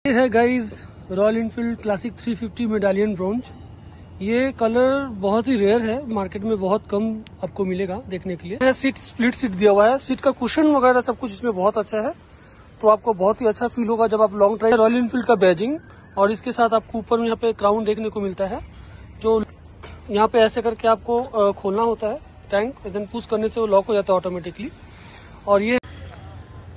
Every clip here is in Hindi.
ये है guys royal Enfield classic 350 medallion bronze. ये कलर बहुत ही रेयर है, मार्केट में बहुत कम आपको मिलेगा देखने के लिए। सीट स्प्लिट सीट दिया हुआ है, सीट का कुशन वगैरह सब कुछ इसमें बहुत अच्छा है, तो आपको बहुत ही अच्छा फील होगा जब आप लॉन्ग ड्राइव। रॉयल इनफील्ड का बैजिंग और इसके साथ आपको ऊपर में यहाँ पे क्राउन देखने को मिलता है, जो यहाँ पे ऐसे करके आपको खोलना होता है टैंक, देन पुश करने से वो लॉक हो जाता है ऑटोमेटिकली। और ये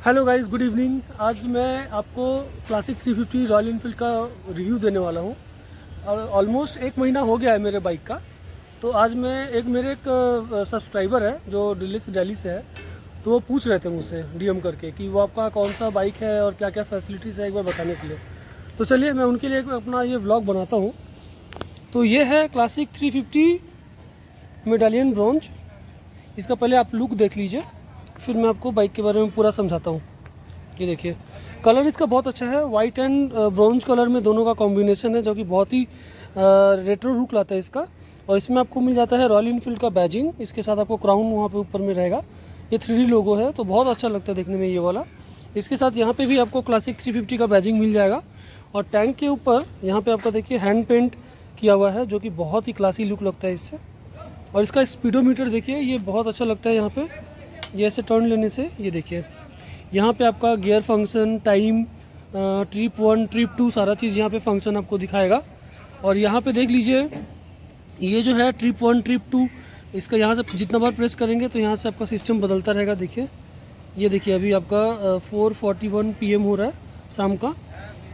हेलो गाइज, गुड इवनिंग। आज मैं आपको क्लासिक 350 रॉयल इनफील्ड का रिव्यू देने वाला हूँ। ऑलमोस्ट 1 महीना हो गया है मेरे बाइक का। तो आज मैं मेरे एक सब्सक्राइबर है जो दिल्ली से है, तो वो पूछ रहे थे मुझसे डीएम करके कि वो आपका कौन सा बाइक है और क्या क्या फैसिलिटीज़ है, एक बार बताने के लिए। तो चलिए मैं उनके लिए अपना ये व्लॉग बनाता हूँ। तो ये है क्लासिक 350 मेडालियन ब्रॉन्ज। इसका पहले आप लुक देख लीजिए, फिर मैं आपको बाइक के बारे में पूरा समझाता हूँ। ये देखिए कलर इसका बहुत अच्छा है, वाइट एंड ब्रॉन्ज कलर में दोनों का कॉम्बिनेशन है, जो कि बहुत ही रेट्रो लुक लाता है इसका। और इसमें आपको मिल जाता है रॉयल इनफील्ड का बैजिंग, इसके साथ आपको क्राउन वहाँ पे ऊपर में रहेगा। ये 3D लोगो है, तो बहुत अच्छा लगता है देखने में ये वाला। इसके साथ यहाँ पे भी आपको क्लासिक 350 का बैजिंग मिल जाएगा। और टैंक के ऊपर यहाँ पे आपका देखिए हैंड पेंट किया हुआ है, जो कि बहुत ही क्लासी लुक लगता है इससे। और इसका स्पीडोमीटर देखिए, ये बहुत अच्छा लगता है। यहाँ पे ये ऐसे टर्न लेने से ये देखिए यहाँ पे आपका gear function, time, trip 1 trip 2 सारा चीज़ यहाँ पे फंक्शन आपको दिखाएगा। और यहाँ पे देख लीजिए ये जो है ट्रिप 1 ट्रिप 2, इसका यहाँ से जितना बार प्रेस करेंगे तो यहाँ से आपका सिस्टम बदलता रहेगा। देखिए ये देखिए अभी आपका 4:41 PM हो रहा है शाम का,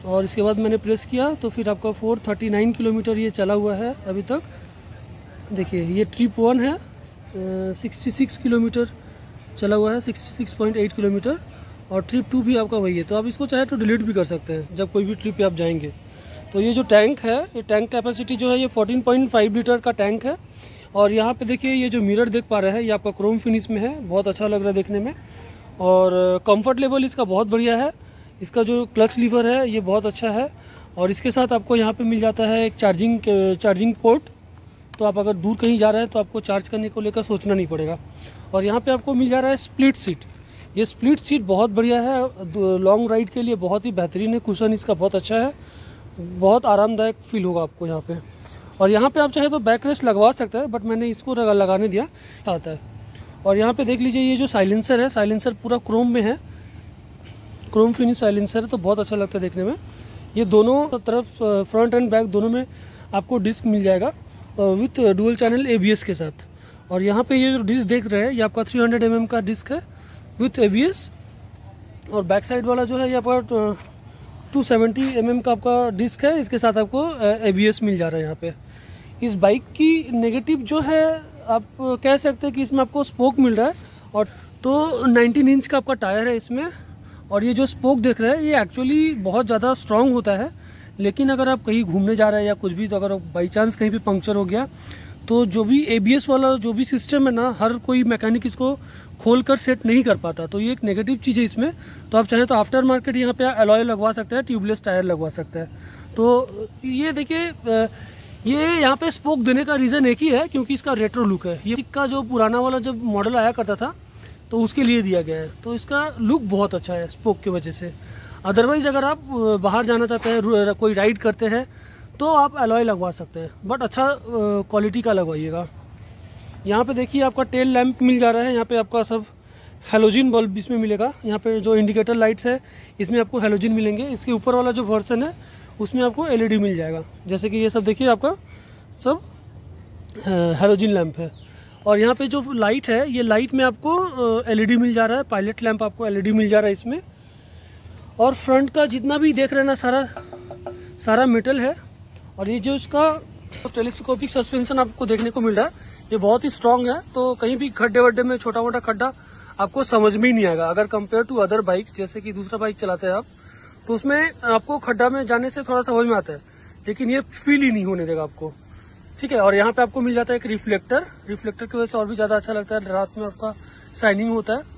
और इसके बाद मैंने प्रेस किया तो फिर आपका 439 किलोमीटर ये चला हुआ है अभी तक। देखिए ये ट्रिप 1 है, 66 किलोमीटर चला हुआ है, 66.8 किलोमीटर। और ट्रिप 2 भी आपका वही है, तो आप इसको चाहे तो डिलीट भी कर सकते हैं जब कोई भी ट्रिप पे आप जाएंगे। तो ये जो टैंक है, ये टैंक कैपेसिटी जो है ये 14.5 लीटर का टैंक है। और यहाँ पे देखिए ये जो मिरर देख पा रहे हैं, ये आपका क्रोम फिनिश में है, बहुत अच्छा लग रहा है देखने में। और कंफर्ट लेवल इसका बहुत बढ़िया है। इसका जो क्लच लीवर है ये बहुत अच्छा है। और इसके साथ आपको यहाँ पे मिल जाता है एक चार्जिंग पोर्ट, तो आप अगर दूर कहीं जा रहे हैं तो आपको चार्ज करने को लेकर सोचना नहीं पड़ेगा। और यहाँ पे आपको मिल जा रहा है स्प्लिट सीट। ये स्प्लिट सीट बहुत बढ़िया है, लॉन्ग राइड के लिए बहुत ही बेहतरीन है। कुशन इसका बहुत अच्छा है, बहुत आरामदायक फील होगा आपको यहाँ पे। और यहाँ पे आप चाहे तो बैक रेस्ट लगवा सकते हैं, बट मैंने इसको लगाने दिया आता है। और यहाँ पे देख लीजिए ये जो साइलेंसर है, साइलेंसर पूरा क्रोम में है, क्रोम फिनिश साइलेंसर है, तो बहुत अच्छा लगता है देखने में। ये दोनों तरफ फ्रंट एंड बैक दोनों में आपको डिस्क मिल जाएगा विथ डुअल चैनल ABS के साथ। और यहाँ पे ये जो डिस्क देख रहे हैं ये आपका 300 mm का डिस्क है विथ ABS। और बैक साइड वाला जो है ये आपका 270 mm का आपका डिस्क है, इसके साथ आपको ABS मिल जा रहा है यहाँ पे। इस बाइक की नेगेटिव जो है आप कह सकते हैं कि इसमें आपको स्पोक मिल रहा है, और तो 19 इंच का आपका टायर है इसमें। और ये जो स्पोक देख रहे हैं ये एक्चुअली बहुत ज़्यादा स्ट्रॉन्ग होता है, लेकिन अगर आप कहीं घूमने जा रहे हैं या कुछ भी, तो अगर बाई चांस कहीं पे पंक्चर हो गया तो जो भी ABS वाला जो भी सिस्टम है ना, हर कोई मैकेनिक इसको खोल कर सेट नहीं कर पाता, तो ये एक नेगेटिव चीज़ है इसमें। तो आप चाहें तो आफ्टर मार्केट यहाँ पे अलॉय लगवा सकते हैं, ट्यूबलेस टायर लगवा सकते हैं। तो ये देखिए ये यहाँ पे स्पोक देने का रीज़न एक ही है, क्योंकि इसका रेट्रो लुक है। ये का जो पुराना वाला जब मॉडल आया करता था तो उसके लिए दिया गया है, तो इसका लुक बहुत अच्छा है स्पोक की वजह से। अदरवाइज़ अगर आप बाहर जाना चाहते हैं, कोई राइड करते हैं, तो आप अलॉय लगवा सकते हैं, बट अच्छा क्वालिटी का लगवाइएगा। यहाँ पे देखिए आपका टेल लैंप मिल जा रहा है, यहाँ पे आपका सब हेलोजन बल्ब इसमें मिलेगा। यहाँ पे जो इंडिकेटर लाइट्स है इसमें आपको हेलोजन मिलेंगे। इसके ऊपर वाला जो वर्जन है उसमें आपको LED मिल जाएगा, जैसे कि ये सब देखिए आपका सब हेलोजन लैंप है। और यहाँ पे जो लाइट है ये लाइट में आपको LED मिल जा रहा है, पायलट लैंप आपको LED मिल जा रहा है इसमें। और फ्रंट का जितना भी देख रहे हैं ना, सारा मेटल है। और ये जो इसका टेलीस्कोपिक सस्पेंशन आपको देखने को मिल रहा है, ये बहुत ही स्ट्रांग है, तो कहीं भी खड्डे वड्डे में छोटा मोटा खड्डा आपको समझ में ही नहीं आएगा। अगर कंपेयर टू अदर बाइक्स, जैसे कि दूसरा बाइक चलाते हैं आप, तो उसमें आपको खड्डा में जाने से थोड़ा समझ में आता है, लेकिन ये फील ही नहीं होने देगा आपको, ठीक है। और यहाँ पे आपको मिल जाता है एक रिफ्लेक्टर की वजह से और भी ज्यादा अच्छा लगता है, रात में आपका शाइनिंग होता है।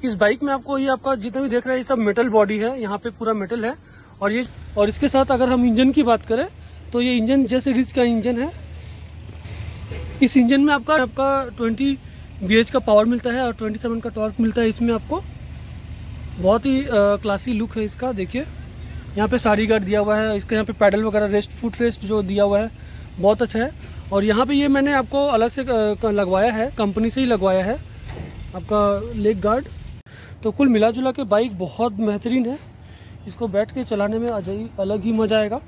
इस बाइक में आपको ये आपका जितना भी देख रहे हैं ये सब मेटल बॉडी है, यहाँ पे पूरा मेटल है। और इसके साथ अगर हम इंजन की बात करें तो ये इंजन जैसे रिच का इंजन है। इस इंजन में आपका 20 BH का पावर मिलता है और 27 का टॉर्क मिलता है इसमें आपको। बहुत ही क्लासी लुक है इसका, देखिए। यहाँ पे साड़ी गार्ड दिया हुआ है, इसके यहाँ पे पैडल वगैरह रेस्ट, फुट रेस्ट जो दिया हुआ है बहुत अच्छा है। और यहाँ पे ये मैंने आपको अलग से लगवाया है, कंपनी से ही लगवाया है आपका लेग गार्ड। तो कुल मिला जुला के बाइक बहुत बेहतरीन है, इसको बैठ के चलाने में अलग ही मज़ा आएगा।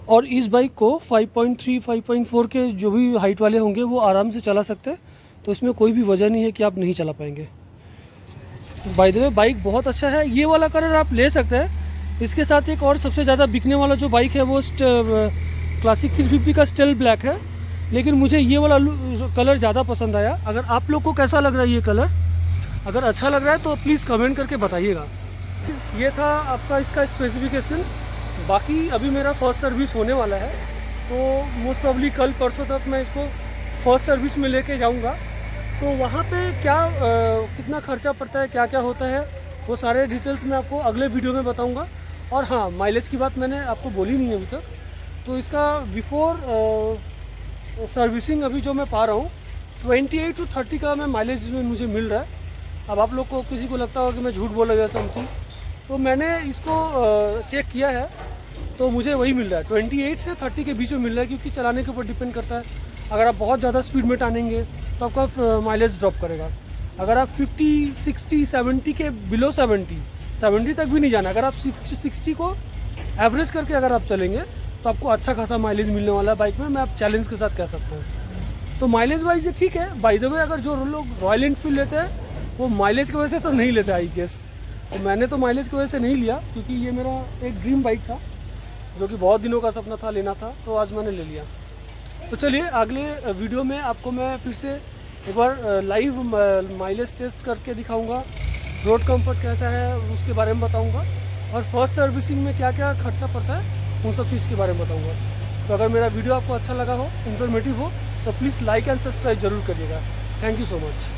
और इस बाइक को 5.3, 5.4 के जो भी हाइट वाले होंगे वो आराम से चला सकते हैं, तो इसमें कोई भी वजह नहीं है कि आप नहीं चला पाएंगे। बाय द वे बाइक बहुत अच्छा है, ये वाला कलर आप ले सकते हैं। इसके साथ एक और सबसे ज़्यादा बिकने वाला जो बाइक है वो क्लासिक 350 का स्टेल ब्लैक है, लेकिन मुझे ये वाला कलर ज़्यादा पसंद आया। अगर आप लोग को कैसा लग रहा है ये कलर, अगर अच्छा लग रहा है तो प्लीज़ कमेंट करके बताइएगा। ये था आपका इसका स्पेसिफिकेशन। बाकी अभी मेरा फर्स्ट सर्विस होने वाला है, तो मोस्ट प्रॉब्ली कल परसों तक मैं इसको फर्स्ट सर्विस में लेके जाऊंगा। तो वहाँ पे क्या कितना खर्चा पड़ता है, क्या क्या होता है, वो सारे डिटेल्स मैं आपको अगले वीडियो में बताऊंगा। और हाँ, माइलेज की बात मैंने आपको बोली नहीं है अभी तक। तो इसका बिफोर सर्विसिंग अभी जो मैं पा रहा हूँ 28 to 30 का मैं माइलेज में मुझे मिल रहा है। अब आप लोग को किसी को लगता होगा कि मैं झूठ बोल रहा हूँ समथिंग, तो मैंने इसको चेक किया है तो मुझे वही मिल रहा है, 28 से 30 के बीच में मिल रहा है। क्योंकि चलाने के ऊपर डिपेंड करता है, अगर आप बहुत ज़्यादा स्पीड में टानेंगे तो आपका माइलेज ड्रॉप करेगा। अगर आप 50, 60, 70 के बिलो 70 तक भी नहीं जाना, अगर आप 60 को एवरेज करके अगर आप चलेंगे तो आपको अच्छा खासा माइलेज मिलने वाला है बाइक में, मैं आप चैलेंज के साथ कह सकता हूँ। तो माइलेज वाइज ये ठीक है। बाय द वे अगर जो लोग रॉयल एनफील्ड लेते हैं वो माइलेज की वजह से तो नहीं लेते आई गेस, तो मैंने तो माइलेज की वजह से नहीं लिया, क्योंकि ये मेरा एक ड्रीम बाइक था जो कि बहुत दिनों का सपना था लेना था, तो आज मैंने ले लिया। तो चलिए अगले वीडियो में आपको मैं फिर से एक बार लाइव माइलेज टेस्ट करके दिखाऊंगा, रोड कंफर्ट कैसा है उसके बारे में बताऊंगा, और फर्स्ट सर्विसिंग में क्या क्या खर्चा पड़ता है उन सब चीज़ के बारे में बताऊंगा। तो अगर मेरा वीडियो आपको अच्छा लगा हो, इन्फॉर्मेटिव हो, तो प्लीज़ लाइक एंड सब्सक्राइब जरूर करिएगा। Thank you so much.